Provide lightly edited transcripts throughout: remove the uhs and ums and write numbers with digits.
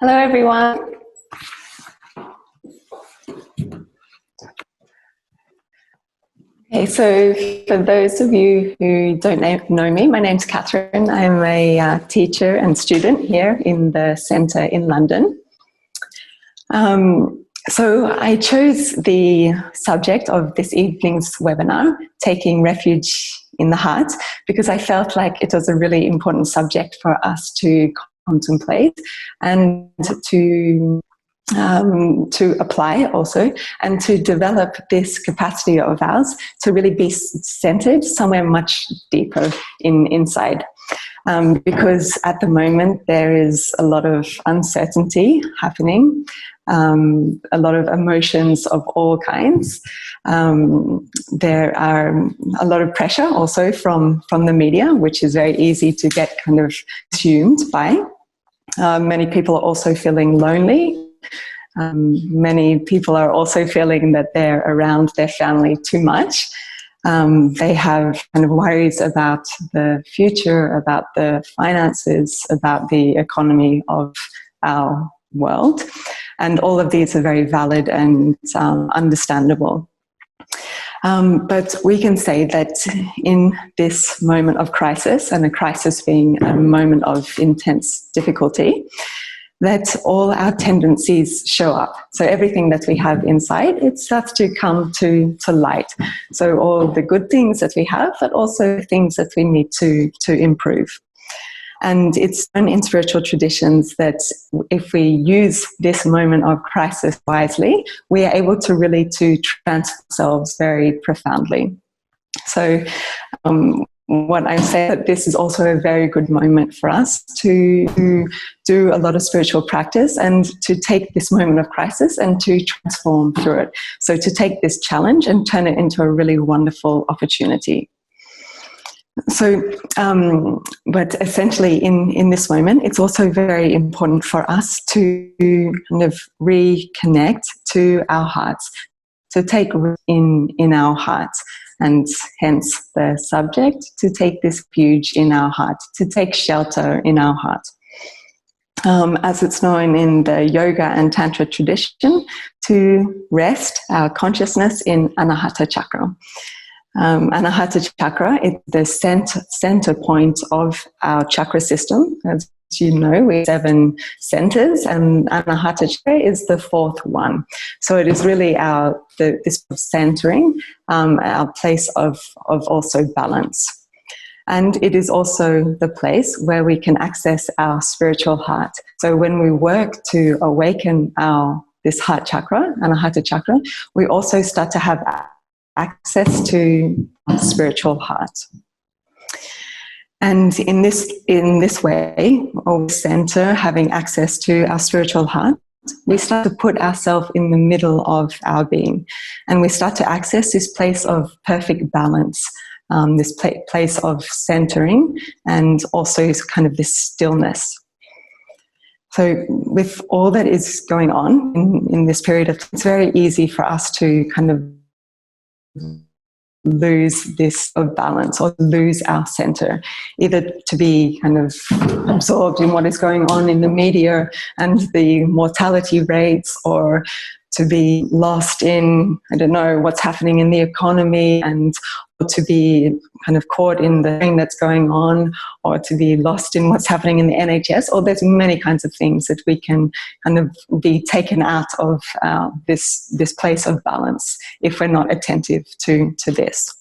Hello, everyone. Okay, so for those of you who don't know me, my name's Catherine. I'm a teacher and student here in the centre in London. So I chose the subject of this evening's webinar, Taking Refuge in the Heart, because I felt like it was a really important subject for us to contemplate and to apply also, and to develop this capacity of ours to really be centered somewhere much deeper inside. Because at the moment there is a lot of uncertainty happening, a lot of emotions of all kinds. There are a lot of pressure also from the media, which is very easy to get kind of consumed by. Many people are also feeling lonely. Many people are also feeling that they're around their family too much. They have kind of worries about the future, about the finances, about the economy of our world. And all of these are very valid and understandable. But we can say that in this moment of crisis, and a crisis being a moment of intense difficulty, that all our tendencies show up. So everything that we have inside, it starts to come to light. So all the good things that we have, but also things that we need to improve. And it's known in spiritual traditions that if we use this moment of crisis wisely, we are able to really to transform ourselves very profoundly. So what I say that this is also a very good moment for us to do a lot of spiritual practice and to take this moment of crisis and to transform through it. So to take this challenge and turn it into a really wonderful opportunity. So, but essentially in this moment, it's also very important for us to kind of reconnect to our hearts, to take root in our hearts, and hence the subject, to take this refuge in our heart, to take shelter in our heart. As it's known in the yoga and tantra tradition, to rest our consciousness in Anahata chakra. Anahata chakra is the center point of our chakra system. As you know, we have 7 centers, and Anahata chakra is the 4th one. So it is really this centering, our place of also balance. And it is also the place where we can access our spiritual heart. So when we work to awaken this heart chakra, Anahata chakra, we also start to have access to our spiritual heart. And in this way, or center, having access to our spiritual heart, we start to put ourselves in the middle of our being, and we start to access this place of perfect balance, this place of centering, and also kind of this stillness. So with all that is going on in this period of time, it's very easy for us to kind of lose this of balance or lose our center, either to be kind of absorbed in what is going on in the media and the mortality rates, or to be lost in, I don't know, what's happening in the economy, and or to be kind of caught in the thing that's going on, or to be lost in what's happening in the NHS, or there's many kinds of things that we can kind of be taken out of this place of balance if we're not attentive to this.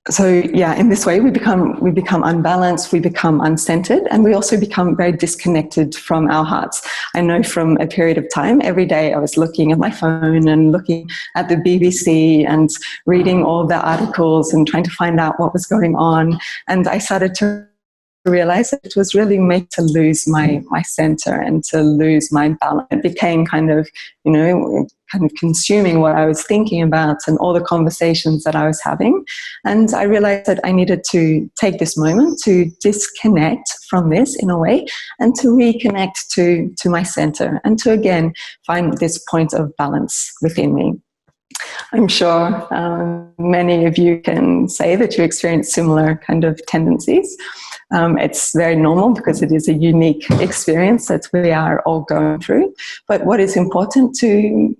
So yeah, in this way we become unbalanced, we become uncentered, and we also become very disconnected from our hearts. I know from a period of time, every day I was looking at my phone and looking at the BBC and reading all the articles and trying to find out what was going on, and I started to realize that it was really made to lose my center and to lose my balance. It became kind of consuming what I was thinking about and all the conversations that I was having. And I realized that I needed to take this moment to disconnect from this in a way, and to reconnect to my center, and to again find this point of balance within me. I'm sure many of you can say that you experience similar kind of tendencies. It's very normal because it is a unique experience that we are all going through. But what is important to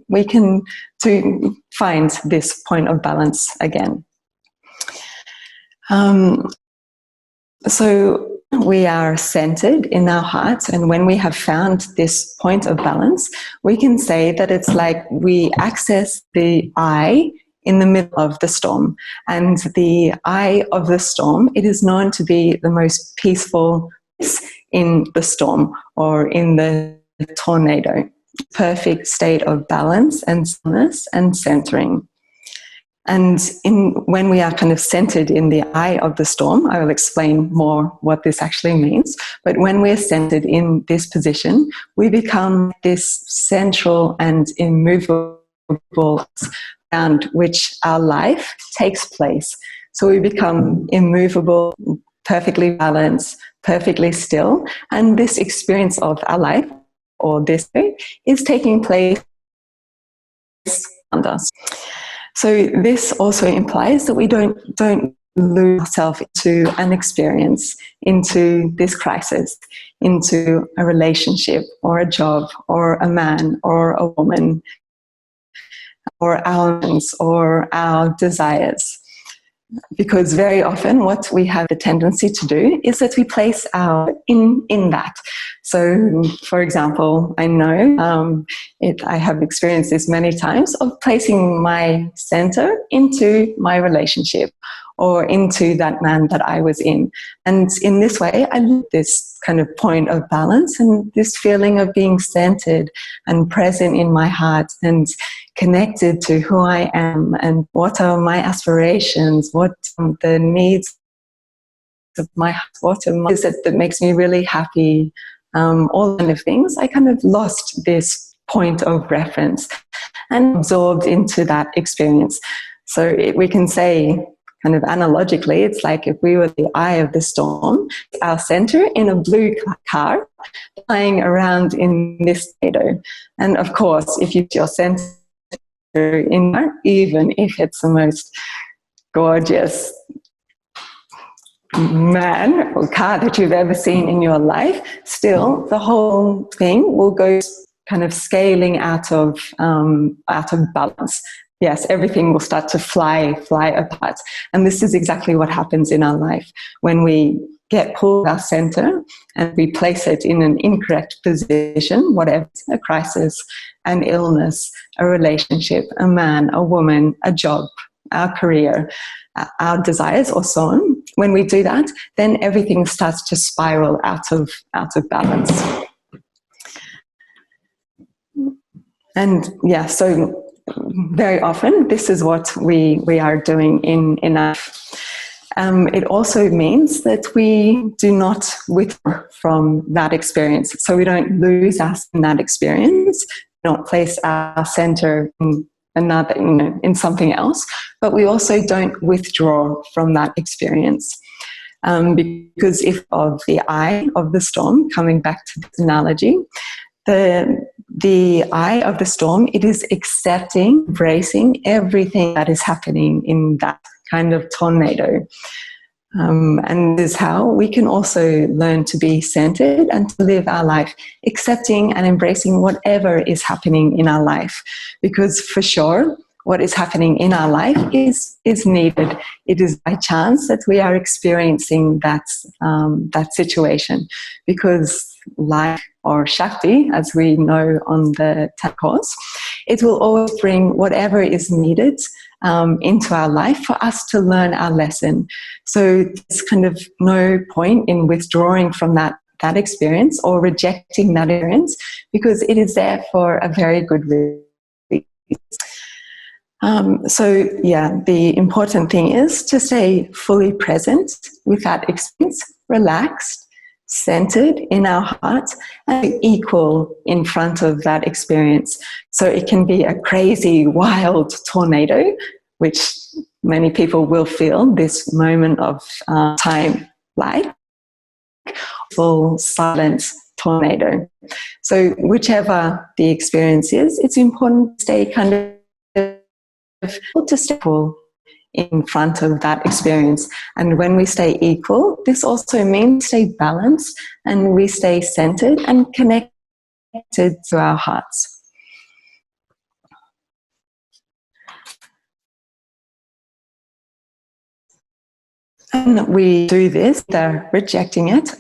find this point of balance again. So we are centered in our hearts, and when we have found this point of balance, we can say that it's like we access the eye in the middle of the storm. And the eye of the storm, it is known to be the most peaceful in the storm or in the tornado. Perfect state of balance and stillness and centering. And when we are kind of centered in the eye of the storm, I will explain more what this actually means. But when we're centered in this position, we become this central and immovable around which our life takes place. So we become immovable, perfectly balanced, perfectly still. And this experience of our life, or this, is taking place around us. So this also implies that we don't lose ourselves into an experience, into this crisis, into a relationship or a job or a man or a woman or our needs or our desires. Because very often what we have the tendency to do is that we place our in that. So, for example, I know I have experienced this many times of placing my center into my relationship or into that man that I was in. And in this way, I lose this kind of point of balance and this feeling of being centered and present in my heart and connected to who I am and what are my aspirations, what the needs of my heart, what is it that makes me really happy, all kind of things. I kind of lost this point of reference and absorbed into that experience. So we can say, kind of analogically, it's like if we were the eye of the storm, our center in a blue car flying around in this tornado. And of course, if you put your center in there, even if it's the most gorgeous man or car that you've ever seen in your life, still the whole thing will go kind of scaling out of balance. Yes, everything will start to fly apart. And this is exactly what happens in our life when we get pulled our center and we place it in an incorrect position, whatever, a crisis, an illness, a relationship, a man, a woman, a job, our career, our desires, or so on. When we do that, then everything starts to spiral out of balance. And yeah, so very often this is what we are doing in our it also means that we do not withdraw from that experience. So we don't lose us in that experience, not place our center in another, in something else, but we also don't withdraw from that experience. Because if of the eye of the storm, coming back to this analogy, the eye of the storm, it is accepting, embracing everything that is happening in that kind of tornado. And this is how we can also learn to be centered and to live our life, accepting and embracing whatever is happening in our life. Because for sure, what is happening in our life is needed. It is by chance that we are experiencing that situation, because life, or Shakti, as we know on the TAP course, it will always bring whatever is needed into our life for us to learn our lesson. So there's kind of no point in withdrawing from that experience or rejecting that experience, because it is there for a very good reason. So yeah, the important thing is to stay fully present with that experience, relaxed, centered in our heart, and equal in front of that experience. So it can be a crazy, wild tornado, which many people will feel this moment of time, like full silence tornado. So whichever the experience is, it's important to stay kind of to stay equal in front of that experience. And when we stay equal, this also means stay balanced and we stay centered and connected to our hearts. And we do this, either rejecting it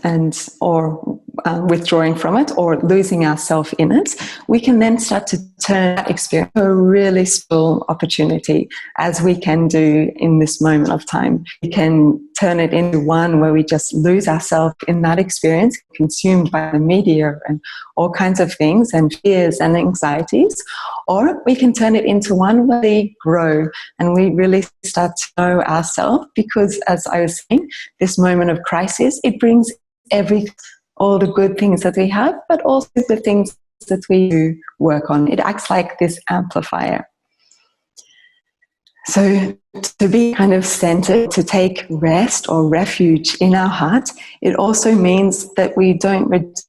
or withdrawing from it or losing ourselves in it. We can then start to turn that experience into a really full opportunity, as we can do in this moment of time. We can turn it into one where we just lose ourselves in that experience, consumed by the media and all kinds of things and fears and anxieties. Or we can turn it into one where we grow and we really start to know ourselves, because, as I was saying, this moment of crisis, it brings all the good things that we have, but also the things that we do work on. It acts like this amplifier. So to be kind of centered, to take rest or refuge in our heart, it also means that we don't reject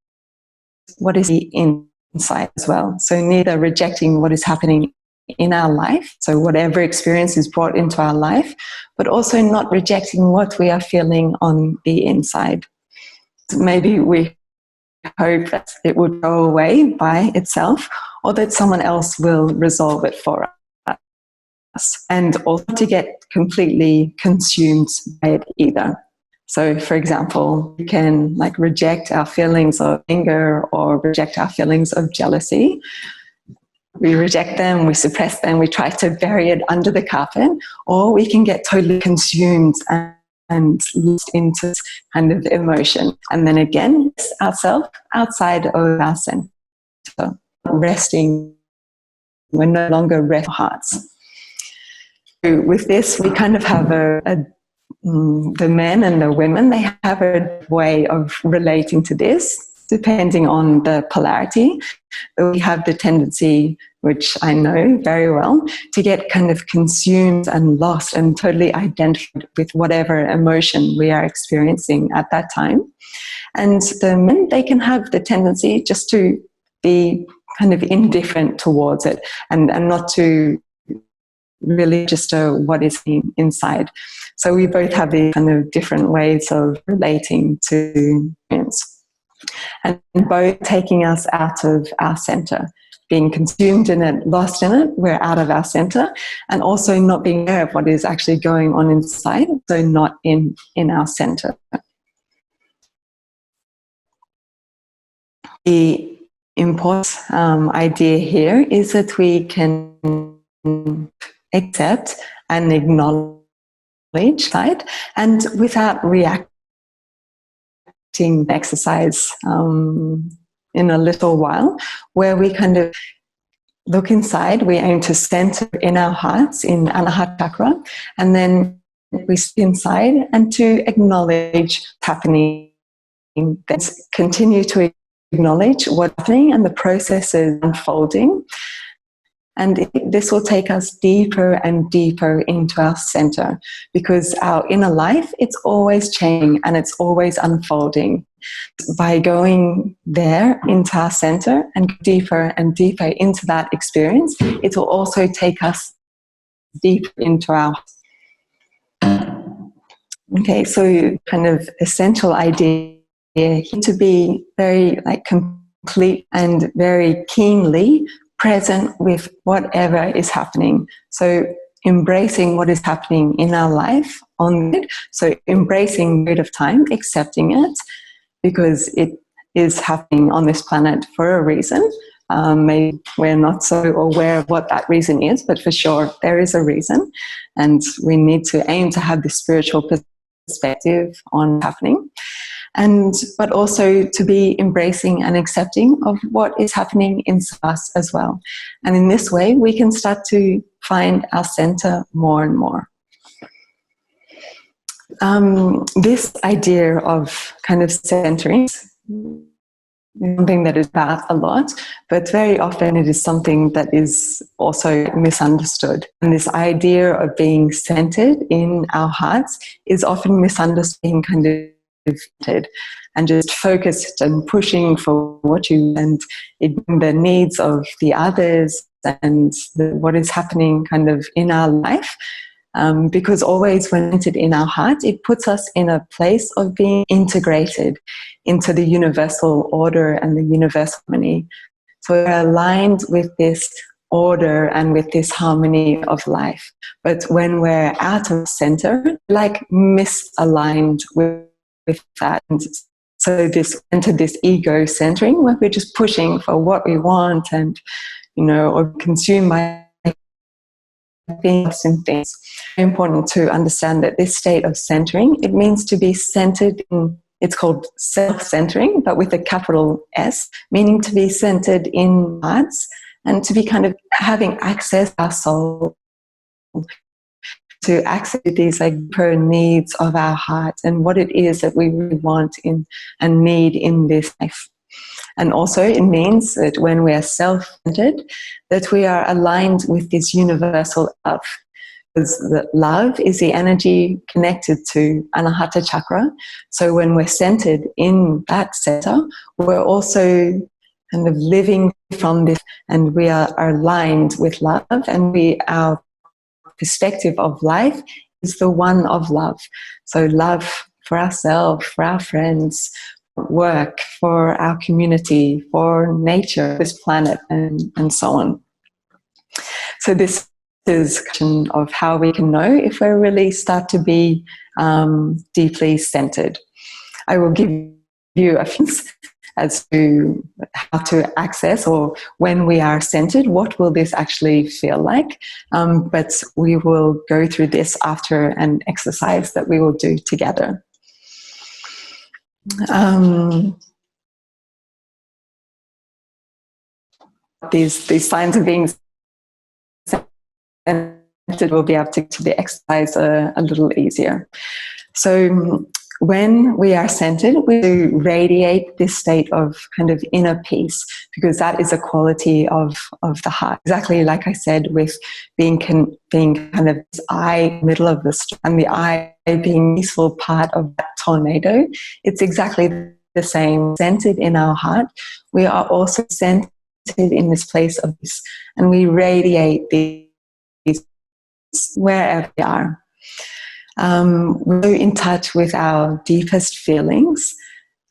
what is inside as well. So neither rejecting what is happening in our life, so whatever experience is brought into our life, but also not rejecting what we are feeling on the inside. Maybe we hope that it would go away by itself, or that someone else will resolve it for us, and also to get completely consumed by it either. So, for example, we can reject our feelings of anger or reject our feelings of jealousy. We reject them, we suppress them, we try to bury it under the carpet, or we can get totally consumed and lost into kind of emotion. And then again, ourselves outside of our center. Resting, we're no longer rest hearts. So with this, we kind of have the men and the women, they have a way of relating to this, depending on the polarity. We have the tendency, which I know very well, to get kind of consumed and lost and totally identified with whatever emotion we are experiencing at that time. And the men, they can have the tendency just to be kind of indifferent towards it and not to really register what is inside. So we both have these kind of different ways of relating to experience, and both taking us out of our center. Being consumed in it, lost in it, we're out of our center, and also not being aware of what is actually going on inside, so not in our center. The important idea here is that we can accept and acknowledge that, and without reacting exercise in a little while, where we kind of look inside, we aim to center in our hearts, in Anahata chakra, and then we sit inside and to acknowledge what's happening. Then continue to acknowledge what's happening and the process is unfolding. And this will take us deeper and deeper into our center, because our inner life, it's always changing and it's always unfolding. By going there into our center and deeper and deeper into that experience, it will also take us deeper into our... Okay, so kind of essential idea here to be very complete and very keenly present with whatever is happening. So embracing what is happening in our life on it. So embracing the period of time, accepting it, because it is happening on this planet for a reason. Maybe we're not so aware of what that reason is, but for sure there is a reason, and we need to aim to have this spiritual perspective on happening. But also to be embracing and accepting of what is happening in us as well. And in this way, we can start to find our center more and more. This idea of kind of centering is something that is about a lot, but very often it is something that is also misunderstood. And this idea of being centered in our hearts is often misunderstood, being kind of and just focused and pushing for what you and the needs of the others and what is happening kind of in our life. Because always when entered in our heart, it puts us in a place of being integrated into the universal order and the universal harmony. So we're aligned with this order and with this harmony of life. But when we're out of center, like misaligned with that. And so this entered this ego centering where we're just pushing for what we want and, or consumed by things and things. It's important to understand that this state of centering, it means to be centered in, it's called self-centering, but with a capital S, meaning to be centered in hearts and to be kind of having access to our soul, to access these like deeper needs of our heart and what it is that we really want in and need in this life. And also it means that when we are self-centered, that we are aligned with this universal love. Because the love is the energy connected to Anahata chakra. So when we're centered in that center, we're also kind of living from this, and we are aligned with love, and our perspective of life is the one of love. So love for ourselves, for our friends, work, for our community, for nature, this planet, and so on. So this is a question of how we can know if we really start to be deeply centered. I will give you a few as to how to access, or when we are centered, what will this actually feel like? But we will go through this after an exercise that we will do together. These signs of being centered will be able to do the exercise a little easier. So when we are centered, we radiate this state of kind of inner peace, because that is a quality of the heart. Exactly like I said, with being kind of this eye, middle of the storm, and the eye being peaceful part of that tornado, it's exactly the same. Centered in our heart, we are also centered in this place of peace, and we radiate these wherever we are. We're in touch with our deepest feelings.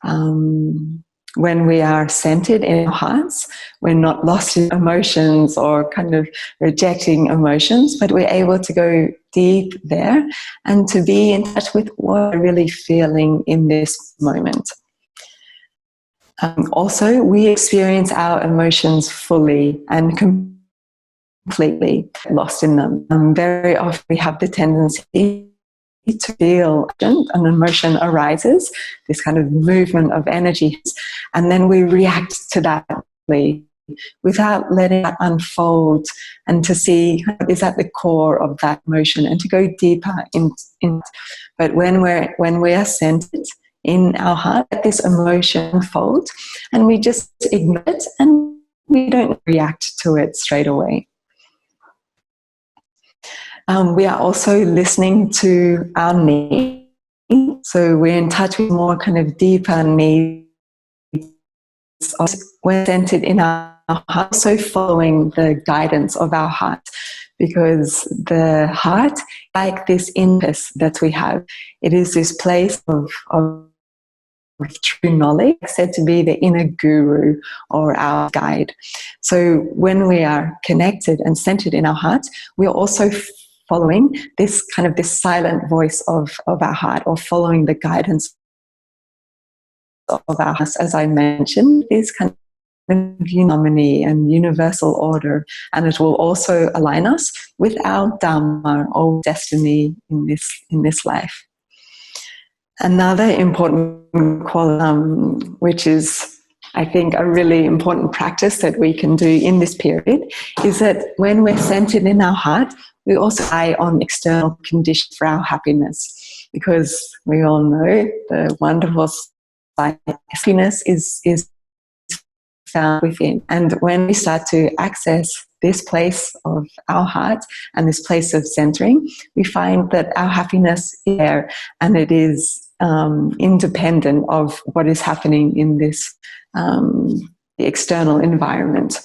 When we are centered in our hearts, we're not lost in emotions or kind of rejecting emotions, but we're able to go deep there and to be in touch with what we're really feeling in this moment. Also, we experience our emotions fully and completely, lost in them. Very often we have the tendency to feel an emotion arises, this kind of movement of energy, and then we react to that without letting that unfold, and to see what is at the core of that emotion and to go deeper in. But when we are centered in our heart, let this emotion unfold, and we just ignore it and we don't react to it straight away. We are also listening to our needs. So we're in touch with more kind of deeper needs. We're centered in our heart, also following the guidance of our heart, because the heart, like this impulse that we have, it is this place of true knowledge, said to be the inner guru or our guide. So when we are connected and centered in our heart, we are also following this kind of this silent voice of our heart, or following the guidance of our heart, as I mentioned, is kind of harmony and universal order, and it will also align us with our dharma or destiny in this life. Another important quality, which is, I think, a really important practice that we can do in this period, is that when we're centered in our heart, we also rely on external conditions for our happiness, because we all know the wonderful happiness is found within. And when we start to access this place of our heart and this place of centering, we find that our happiness is there, and it is independent of what is happening in this the external environment.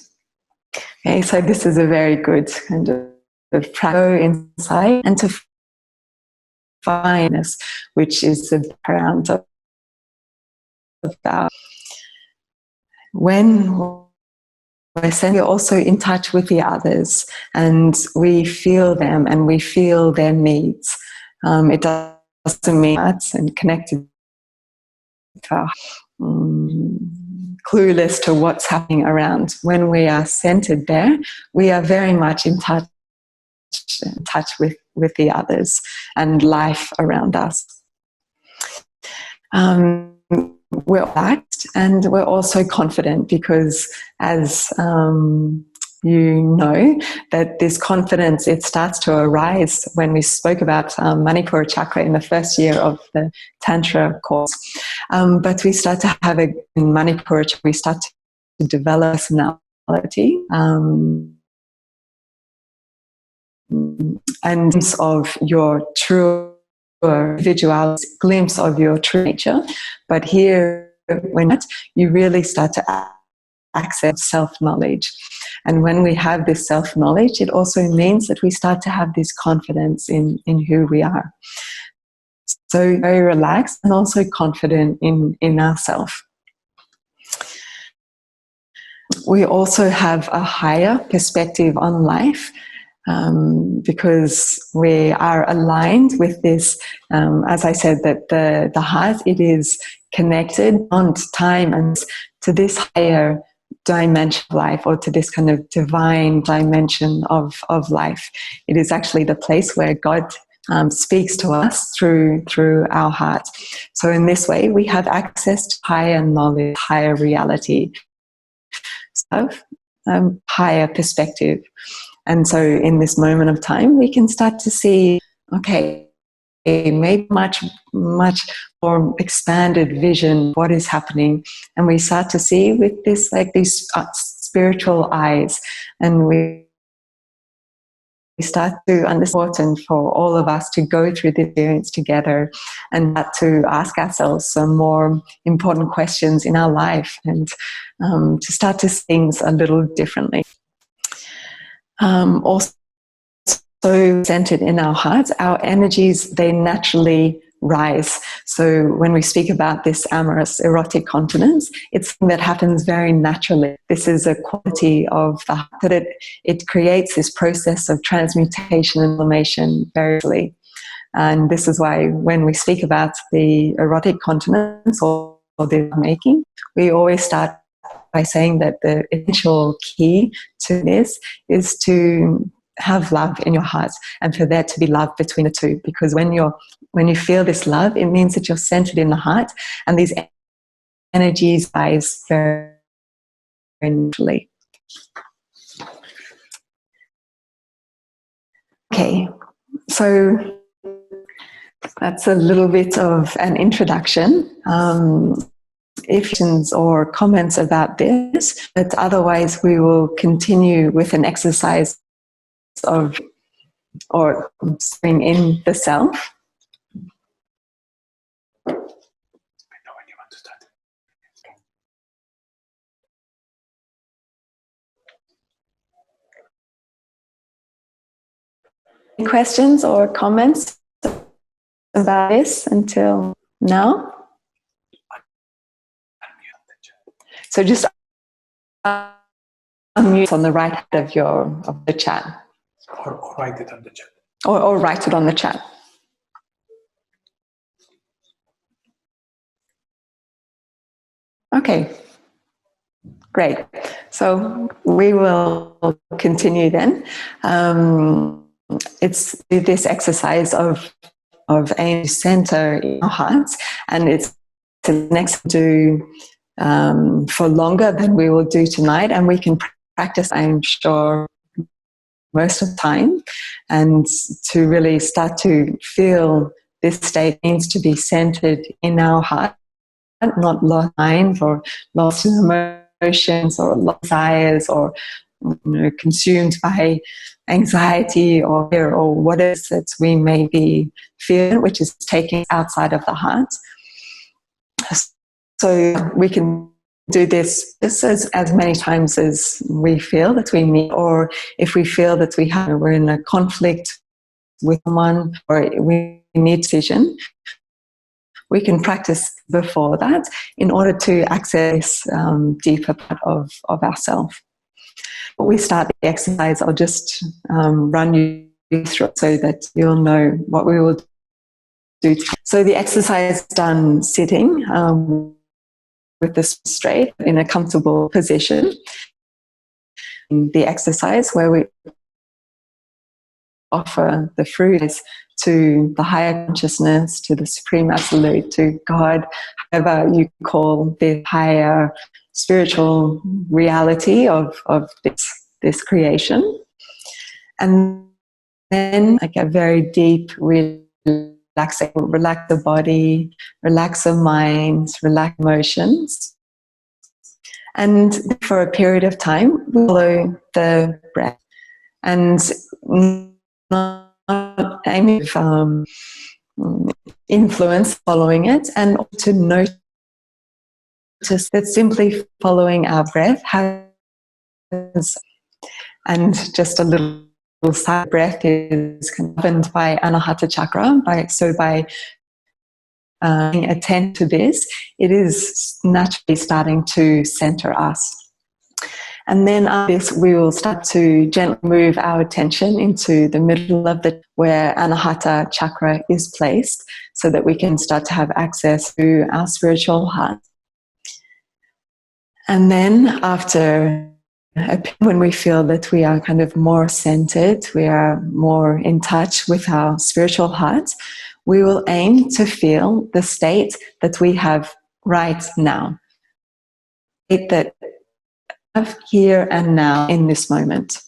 Okay, so this is a very good kind of practice inside and to find this, which is the background of our. When we're also in touch with the others and we feel them and we feel their needs. It doesn't mean that's and connected to our, clueless to what's happening around. When we are centered there, we are very much in touch with the others and life around us. We're relaxed and we're also confident because, as you know, that this confidence, it starts to arise when we spoke about Manipura chakra in the first year of the tantra course. But we start to have in Manipura chakra, we start to develop personality and of your true individuality, glimpse of your true nature. But here, when you really start to access self-knowledge. And when we have this self-knowledge, it also means that we start to have this confidence in who we are. So very relaxed and also confident in ourselves. We also have a higher perspective on life. Because we are aligned with this, as I said, that the heart, it is connected on time and to this higher dimension of life, or to this kind of divine dimension of life. It is actually the place where God speaks to us through our heart. So in this way, we have access to higher knowledge, higher reality, so higher perspective. And so in this moment of time, we can start to see, okay, maybe much more expanded vision, what is happening. And we start to see with this, like these spiritual eyes, and we start to understand it's important for all of us to go through the experience together and to ask ourselves some more important questions in our life, and to start to see things a little differently. Also centered in our hearts, our energies, they naturally rise. So when we speak about this amorous, erotic continence, it's something that happens very naturally. This is a quality of the heart, that it creates this process of transmutation and formation very easily. And this is why when we speak about the erotic continence or the making, we always start by saying that the essential key to this is to have love in your heart, and for there to be love between the two. Because when you feel this love, it means that you're centered in the heart, and these energies rise very naturally. Okay, so that's a little bit of an introduction. If questions or comments about this, but otherwise we will continue with an exercise of or bring in the self. I know when you want to start. Any questions or comments about this until now? So just unmute on the right hand of the chat. Or write it on the chat. Or write it on the chat. Okay, great. So we will continue then. It's this exercise of aim to center in our hearts, and it's the next do for longer than we will do tonight, and we can practice, I'm sure, most of the time, and to really start to feel this state needs to be centered in our heart, not lost minds or lost in emotions or lost desires, or consumed by anxiety or fear or what it is that we may be fearing, which is taking outside of the heart. So we can do this as many times as we feel that we need, or if we feel that we're in a conflict with someone or we need decision, we can practice before that in order to access deeper part of ourselves. Before we start the exercise, I'll just run you through it so that you'll know what we will do. So the exercise is done sitting with the spine straight in a comfortable position. The exercise where we offer the fruits to the higher consciousness, to the Supreme Absolute, to God, however you call the higher spiritual reality of this creation. And then like a very deep relax the body, relax the mind, relax emotions. And for a period of time, we follow the breath. And not aiming for influence following it, and to notice that simply following our breath has, and just a little side breath is governed by Anahata chakra. By paying attention to this, it is naturally starting to center us. And then after this, we will start to gently move our attention into the middle of where Anahata chakra is placed, so that we can start to have access to our spiritual heart. And then after, when we feel that we are kind of more centered, we are more in touch with our spiritual heart, we will aim to feel the state that we have right now. That here and now in this moment.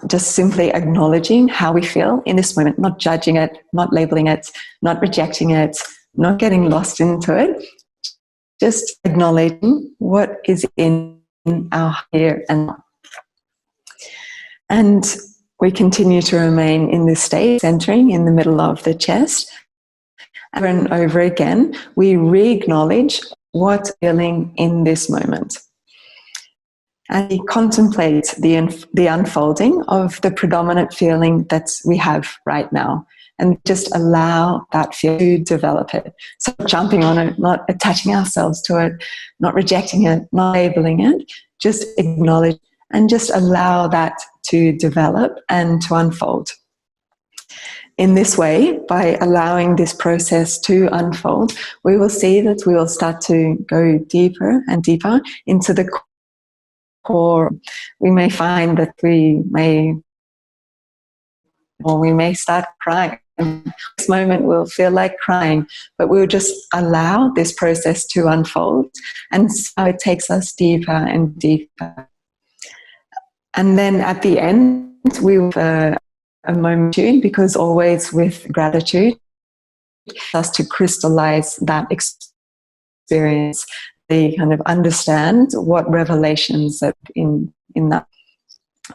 Just simply acknowledging how we feel in this moment, not judging it, not labeling it, not rejecting it, not getting lost into it, just acknowledging what is in our here and now. And we continue to remain in this state, centering in the middle of the chest. Over and over again, we re-acknowledge what's feeling in this moment. And we contemplate the unfolding of the predominant feeling that we have right now, and just allow that feeling to develop it. So jumping on it, not attaching ourselves to it, not rejecting it, not labeling it, just acknowledge and just allow that to develop and to unfold. In this way, by allowing this process to unfold, we will see that we will start to go deeper and deeper into the core. We may find that we may start crying. In this moment we'll feel like crying, but we'll just allow this process to unfold, and so it takes us deeper and deeper. And then at the end we will a moment, because always with gratitude, us to crystallize that experience, they kind of understand what revelations that in that,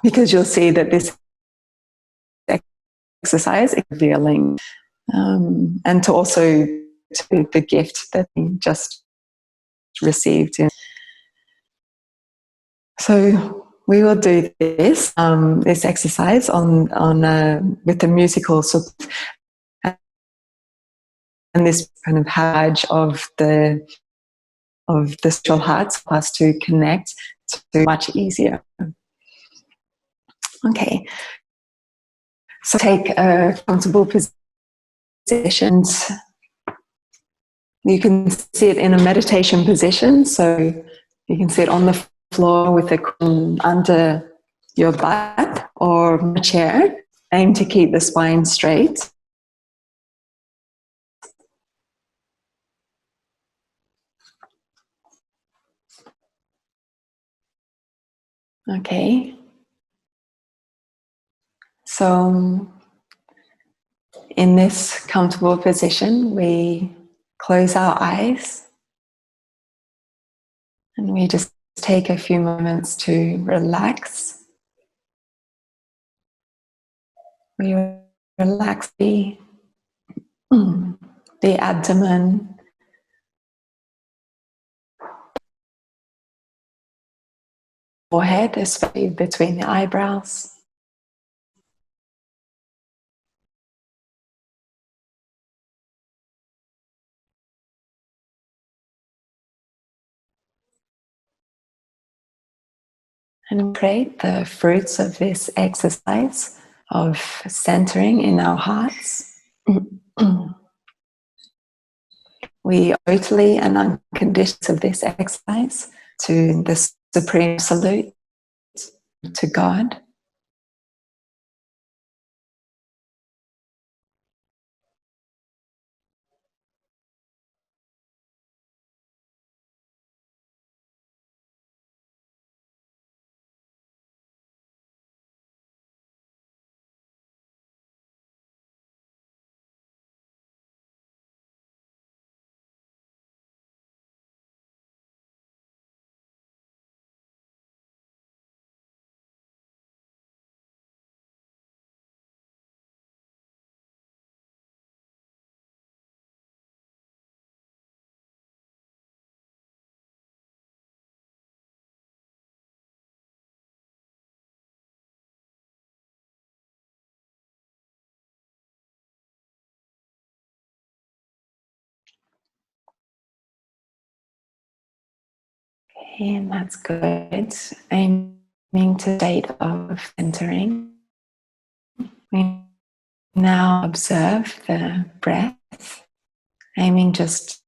because you'll see that this exercise is revealing, and to also to the gift that we just received. So we will do this this exercise on with the musical support, and this kind of badge of the spiritual heart for us to connect to much easier. Okay, so take a comfortable position. You can sit in a meditation position, so you can sit on the floor with a cushion under your butt or a chair. Aim to keep the spine straight. Okay. So in this comfortable position, we close our eyes and we just take a few moments to relax. We relax the abdomen, forehead, especially between the eyebrows. And create the fruits of this exercise of centering in our hearts. We totally and unconditioned of this exercise to the Supreme Absolute, to God. And that's good. Aiming to state of centering. We now observe the breath, aiming just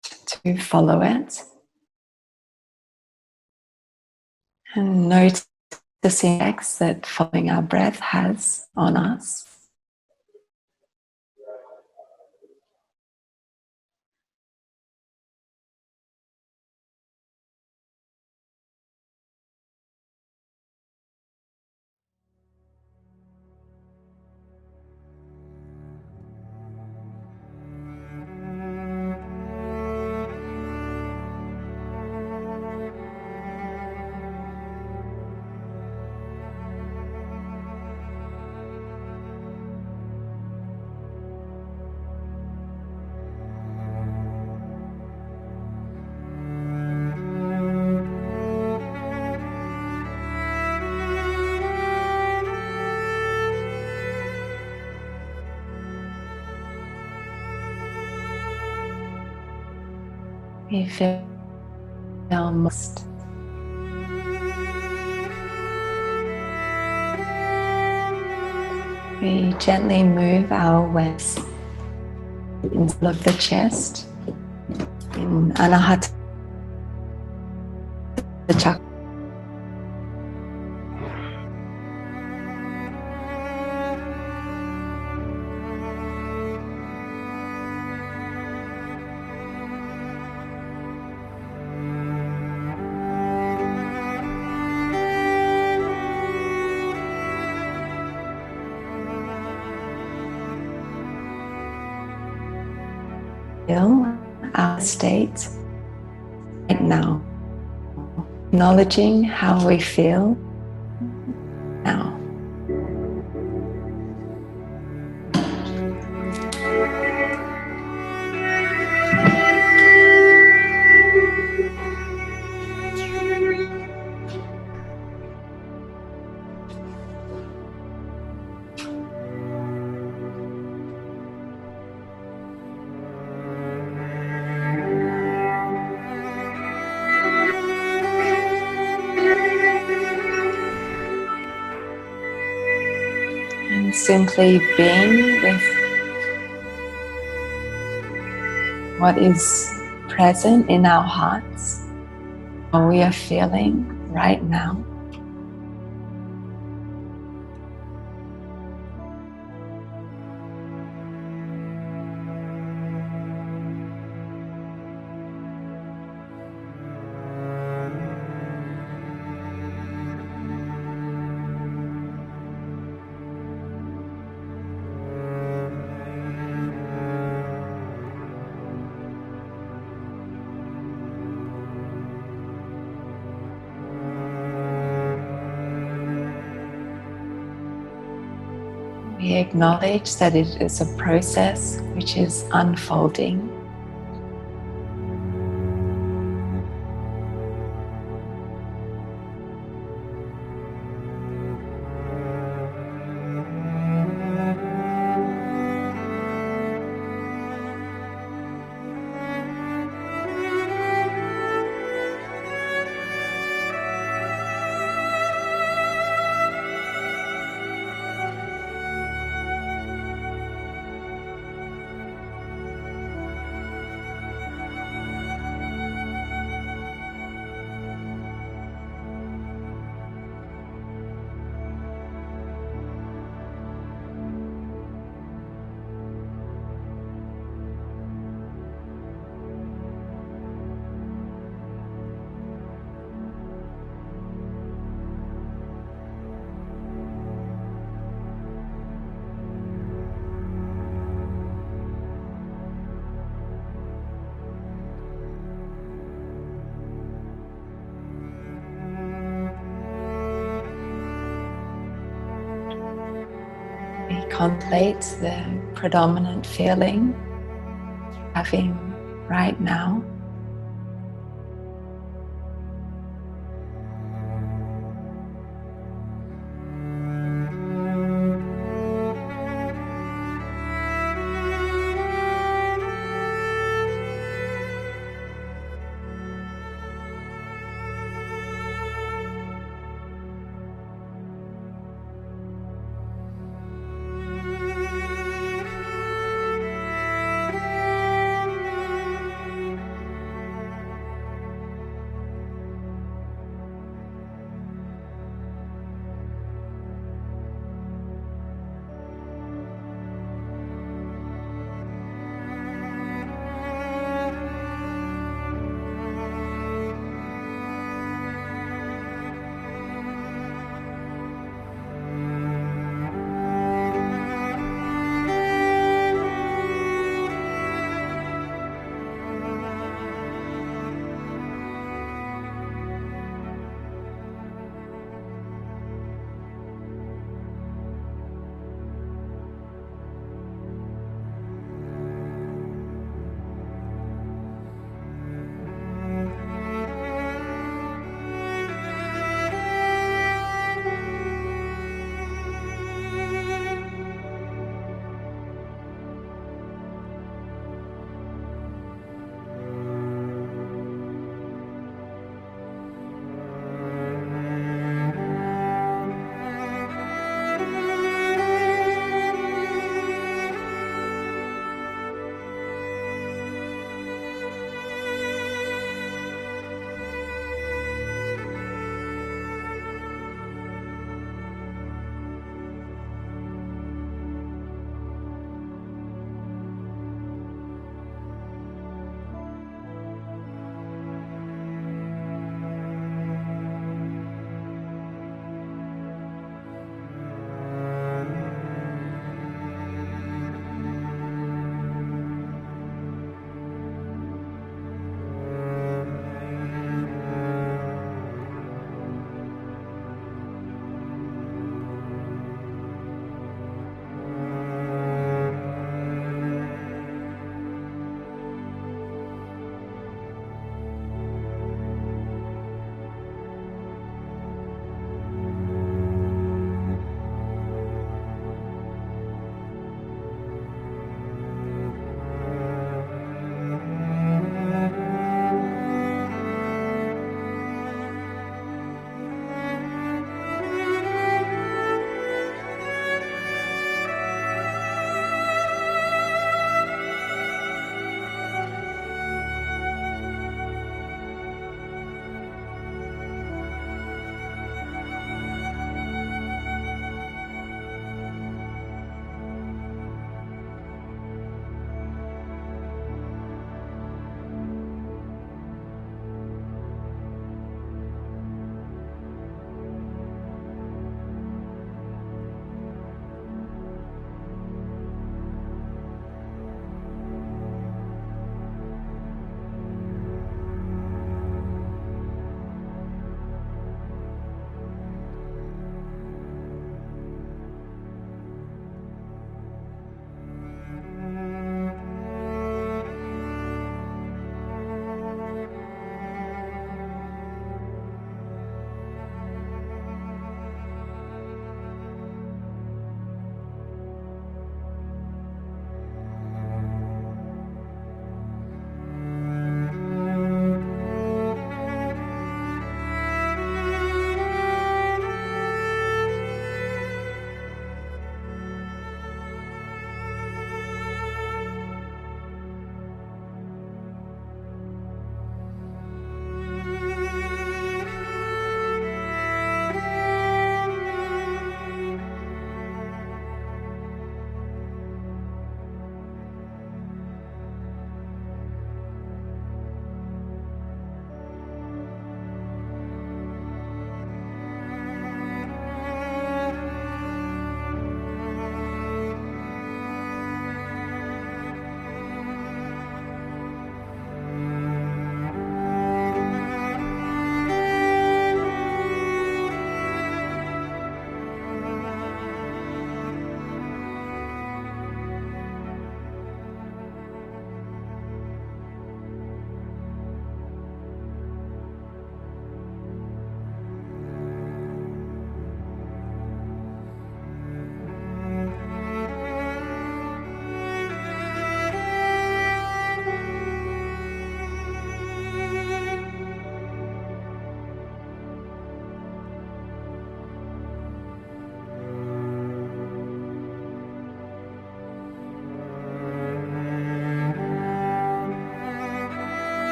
to follow it. And notice the effects that following our breath has on us. We feel most. We gently move our awareness into the chest in Anahata chakra. Feel our state right now, acknowledging how we feel now. And simply being with what is present in our hearts, how we are feeling right now. We acknowledge that it is a process which is unfolding. contemplate the predominant feeling having right now.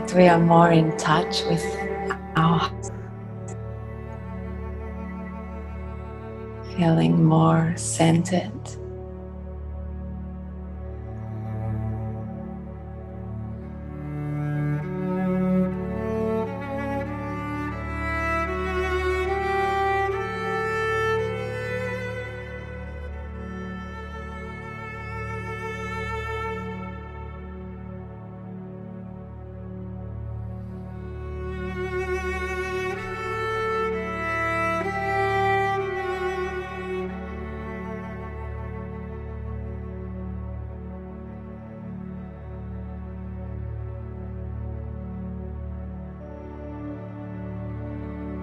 that we are more in touch with our hearts, feeling more centered.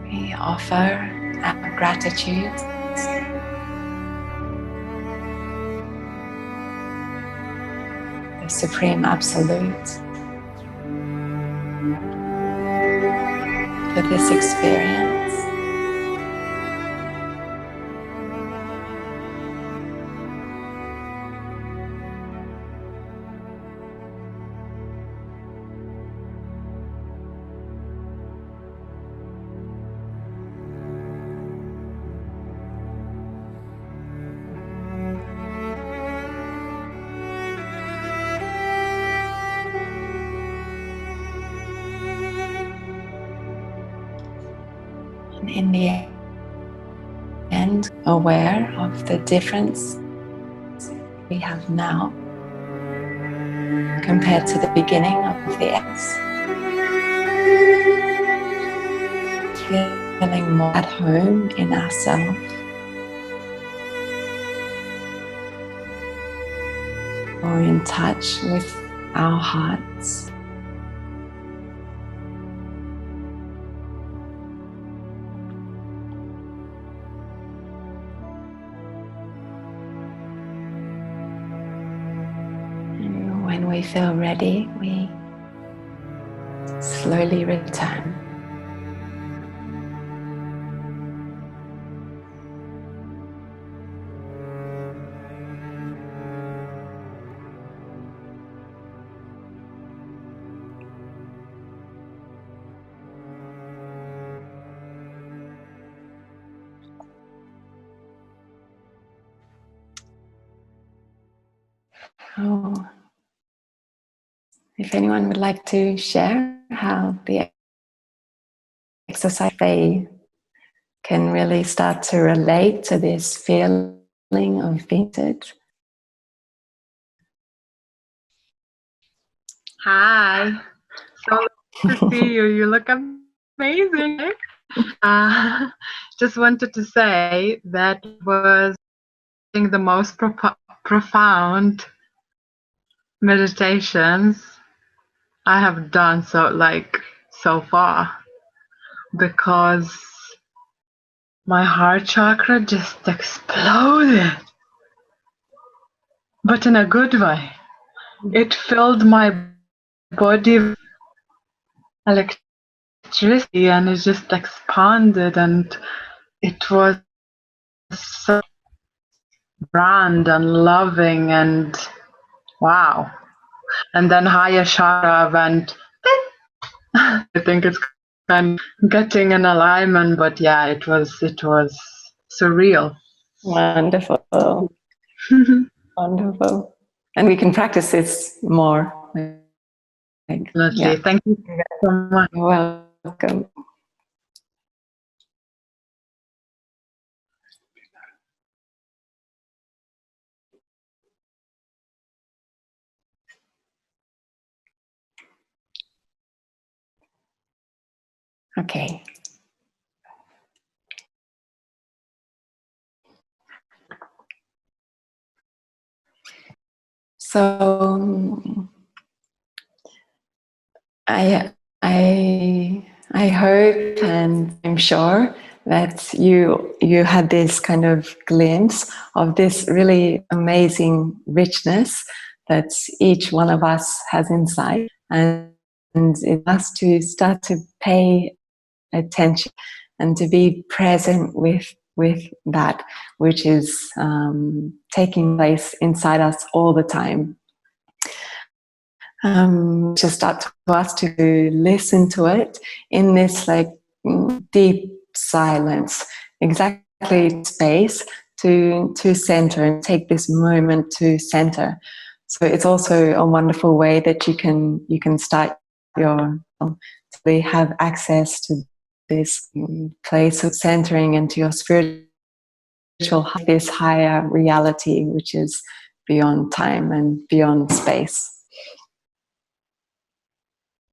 We offer our gratitude the Supreme Absolute for this experience. And in the end, aware of the difference we have now compared to the beginning of the X. Feeling more at home in ourselves, more in touch with our hearts. And when we feel ready, we slowly return. Oh, if anyone would like to share how the exercise they can really start to relate to this feeling of being it. Hi, so nice to see you. You look amazing. Just wanted to say that was the most profound meditations I have done so far, because my heart chakra just exploded, but in a good way. It filled my body with electricity and it just expanded, and it was so grand and loving, and wow. And then higher chakra went I think it's kind of getting in alignment, but yeah, it was surreal. Wonderful. Wonderful. And we can practice this more. Definitely. Yeah. Thank you so much. You're welcome. Okay. So I hope, and I'm sure that you had this kind of glimpse of this really amazing richness that each one of us has inside, and it has to start to pay attention and to be present with that which is taking place inside us all the time. Just up to us to listen to it in this like deep silence, exactly space to center and take this moment to center. So it's also a wonderful way that you can start your to have access to this place of centering and to your spiritual, this higher reality which is beyond time and beyond space.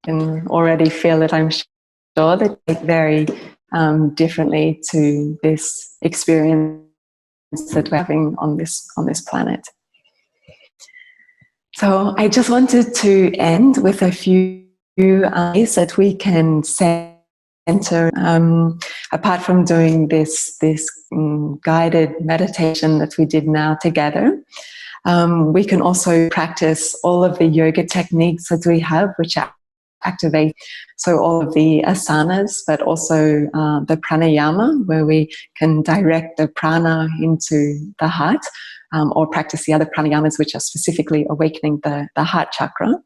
Can already feel it, I'm sure, that take very differently to this experience that we're having on this planet. So I just wanted to end with a few ways that we can center, apart from doing this guided meditation that we did now together. We can also practice all of the yoga techniques that we have, which are activate, so all of the asanas, but also the pranayama, where we can direct the prana into the heart, or practice the other pranayamas, which are specifically awakening the heart chakra.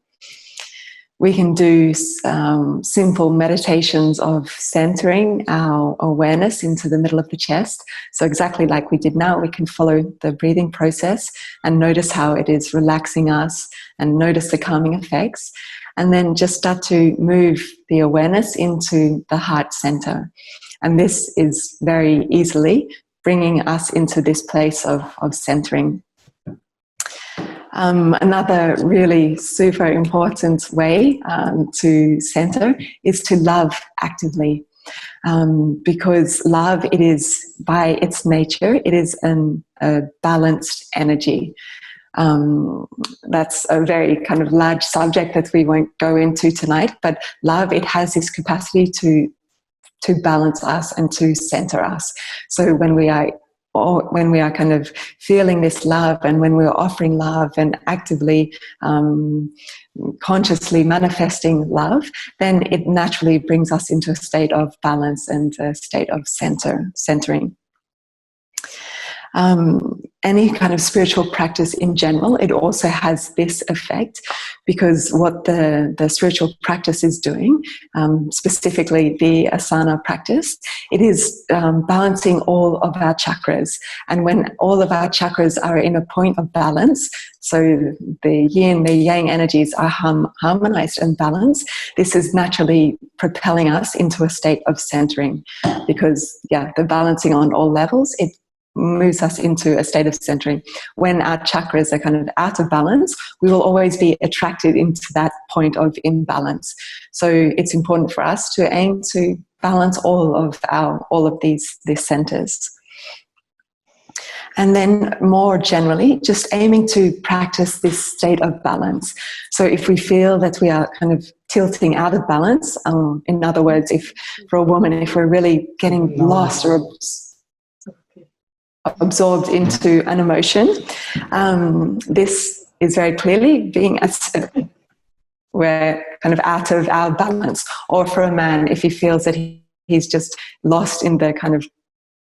We can do simple meditations of centering our awareness into the middle of the chest. So exactly like we did now, we can follow the breathing process and notice how it is relaxing us and notice the calming effects. And then just start to move the awareness into the heart center. And this is very easily bringing us into this place of centering. Another really super important way to center is to love actively. Because love, it is, by its nature, it is a balanced energy. That's a very kind of large subject that we won't go into tonight, but love, it has this capacity to balance us and to center us. So when we are kind of feeling this love, and when we're offering love and actively consciously manifesting love, then it naturally brings us into a state of balance and a state of centering. Any kind of spiritual practice in general, it also has this effect, because what the spiritual practice is doing, specifically the asana practice, it is balancing all of our chakras. And when all of our chakras are in a point of balance, so the yin, the yang energies are harmonized and balanced, this is naturally propelling us into a state of centering, because the balancing on all levels, it moves us into a state of centering. When our chakras are kind of out of balance, we will always be attracted into that point of imbalance. So it's important for us to aim to balance all of these centers. And then more generally, just aiming to practice this state of balance. So if we feel that we are kind of tilting out of balance, in other words, if for a woman, if we're really getting lost or absorbed into an emotion, this is very clearly being we're kind of out of our balance. Or for a man, if he feels that he's just lost in the kind of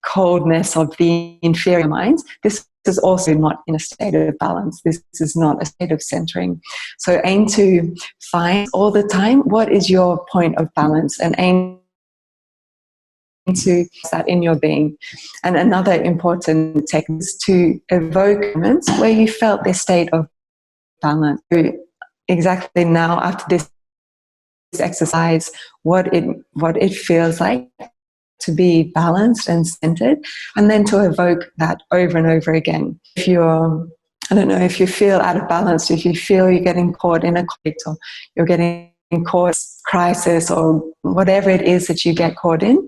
coldness of the inferior mind, this is also not in a state of balance. This is not a state of centering. So aim to find all the time what is your point of balance, and aim to that in your being. And another important technique is to evoke moments where you felt this state of balance. Exactly now, after this exercise, what it feels like to be balanced and centered, and then to evoke that over and over again. If you're, I don't know, if you feel out of balance, if you feel you're getting caught in a conflict, or you're getting caught in a crisis, or whatever it is that you get caught in,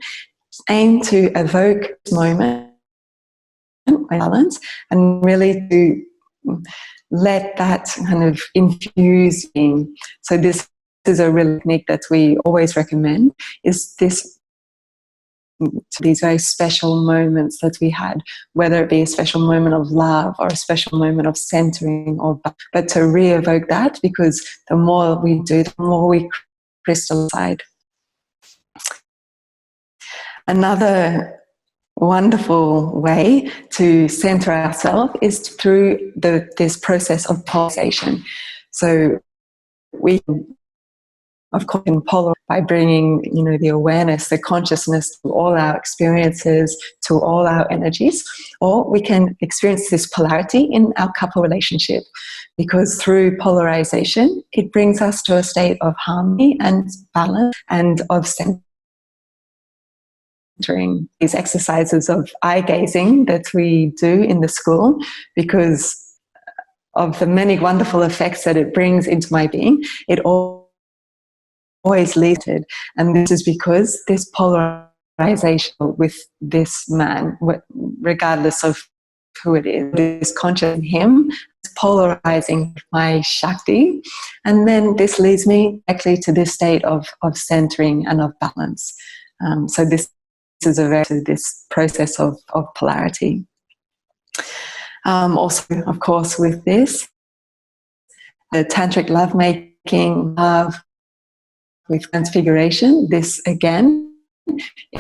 aim to evoke this moment of balance, and really to let that kind of infuse in. So this is a real technique that we always recommend, is this, to these very special moments that we had, whether it be a special moment of love or a special moment of centering, but to re-evoke that, because the more we do, the more we crystallize. Another wonderful way to center ourselves is through this process of pulsation. So we of course can polarize by bringing, the awareness, the consciousness to all our experiences, to all our energies, or we can experience this polarity in our couple relationship, because through polarization it brings us to a state of harmony and balance and of centering. These exercises of eye gazing that we do in the school, because of the many wonderful effects that it brings into my being, it always leads to, and this is because this polarization with this man, regardless of who it is conscious in him, it's polarizing my Shakti, and then this leads me directly to this state of centering and of balance. So this is this process of polarity. Also, of course, with this, the tantric lovemaking, love with transfiguration, this again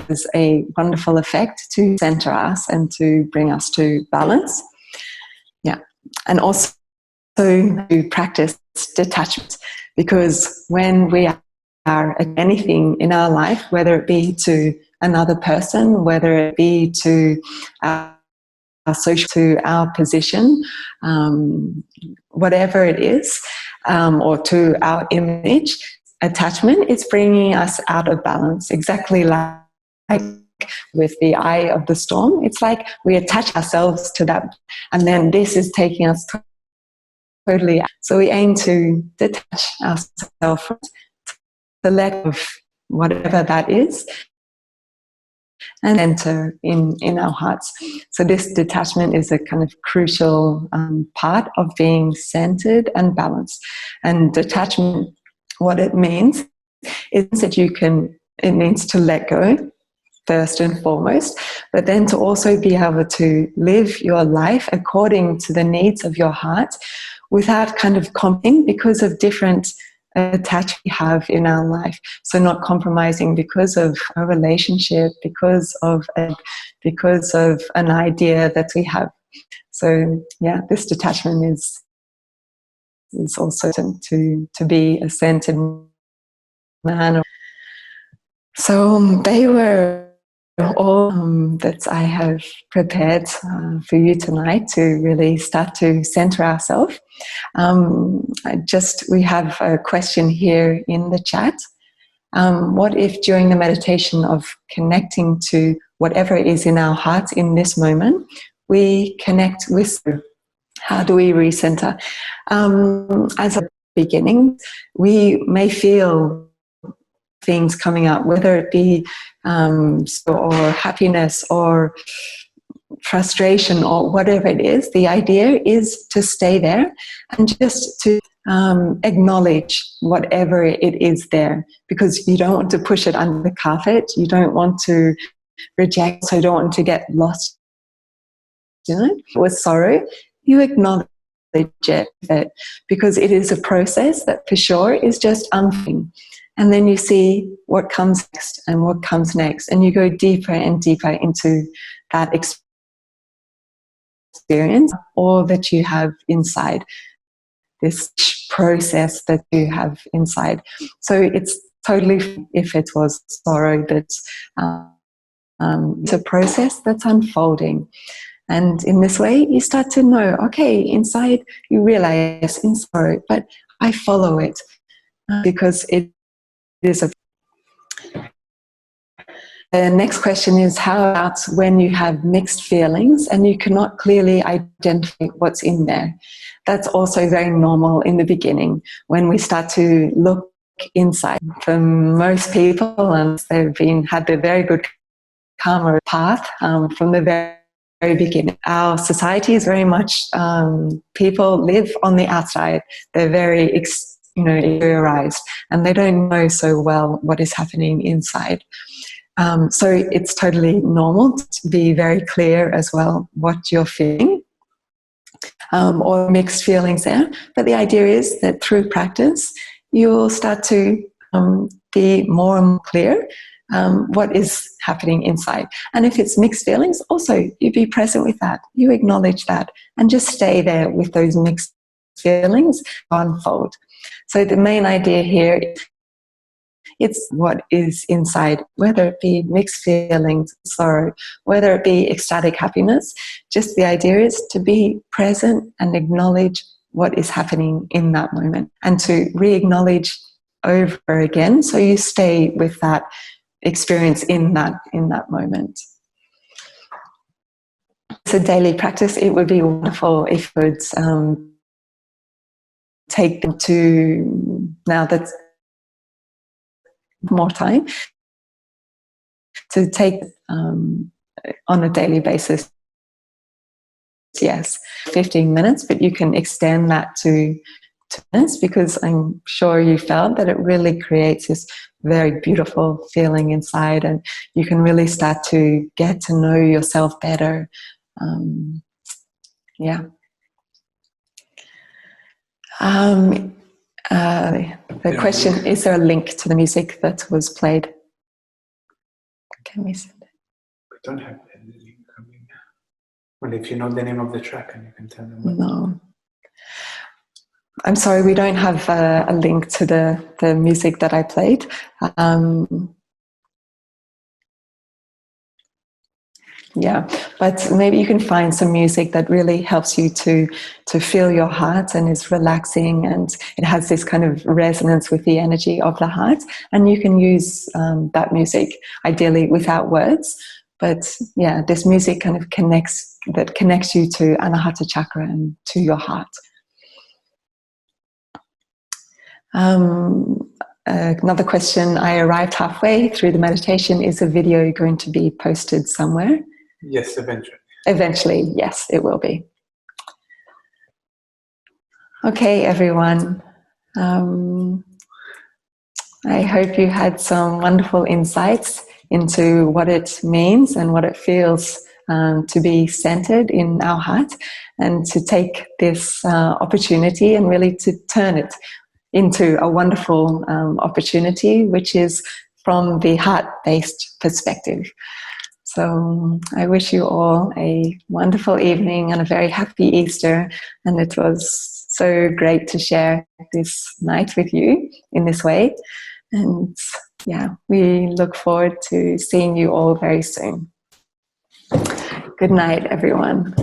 is a wonderful effect to center us and to bring us to balance. Yeah, and also to practice detachment, because when we are anything in our life, whether it be to another person, whether it be to our social, to our position, whatever it is, or to our image, attachment is bringing us out of balance, exactly like with the eye of the storm. It's like we attach ourselves to that, and then this is taking us totally out. So we aim to detach ourselves from the let of whatever that is and enter in our hearts. So this detachment is a kind of crucial part of being centered and balanced. And detachment, what it means is that it means to let go first and foremost, but then to also be able to live your life according to the needs of your heart without kind of compromising because of different attachments we have in our life. So not compromising because of a relationship, because of an idea that we have. So yeah, this detachment is also to be a centered man. So they were all that I have prepared for you tonight to really start to center ourselves. We have a question here in the chat. What if during the meditation of connecting to whatever is in our hearts in this moment, we connect with, how do we recenter? As a beginning, we may feel things coming up, whether it be or happiness or frustration or whatever it is. The idea is to stay there and just to acknowledge whatever it is there, because you don't want to push it under the carpet, you don't want to reject, so you don't want to get lost in it. With sorrow, you acknowledge it, because it is a process that for sure is just unfolding. And then you see what comes next and what comes next, and you go deeper and deeper into that experience, or that you have inside, this process that you have inside. So it's totally, if it was sorrow, that's it's a process that's unfolding. And in this way, you start to know, okay, inside you realize in sorrow, but I follow it because it is a. The next question is, how about when you have mixed feelings and you cannot clearly identify what's in there? That's also very normal in the beginning when we start to look inside. For most people, and they've had a very good karma path from the very beginning. Our society is very much, people live on the outside. They're very exteriorized, and they don't know so well what is happening inside. So it's totally normal to be very clear as well what you're feeling, or mixed feelings there. But the idea is that through practice, you'll start to be more and more clear what is happening inside. And if it's mixed feelings, also you be present with that. You acknowledge that and just stay there with those mixed feelings unfold. So the main idea here, it's what is inside, whether it be mixed feelings, sorrow, whether it be ecstatic happiness. Just the idea is to be present and acknowledge what is happening in that moment, and to re-acknowledge over again, so you stay with that experience in that moment. It's a daily practice. It would be wonderful if you would take them to, now that's more time, to take on a daily basis. Yes, 15 minutes, but you can extend that to 2 minutes, because I'm sure you felt that it really creates this very beautiful feeling inside, and you can really start to get to know yourself better. Yeah. The question, is there a link to the music that was played? Can we send it? We don't have any link coming. Well, if you know the name of the track, and you can tell them what. No. I'm sorry, we don't have a link to the music that I played. Yeah, but maybe you can find some music that really helps you to feel your heart and is relaxing, and it has this kind of resonance with the energy of the heart. And you can use that music, ideally without words. But yeah, this music kind of connects you to Anahata chakra and to your heart. Another question, I arrived halfway through the meditation. Is the video going to be posted somewhere? Yes, eventually. Eventually, yes, it will be. Okay, everyone. I hope you had some wonderful insights into what it means and what it feels to be centered in our heart, and to take this opportunity and really to turn it into a wonderful opportunity, which is from the heart-based perspective. So I wish you all a wonderful evening and a very happy Easter. And it was so great to share this night with you in this way. And yeah, we look forward to seeing you all very soon. Good night, everyone.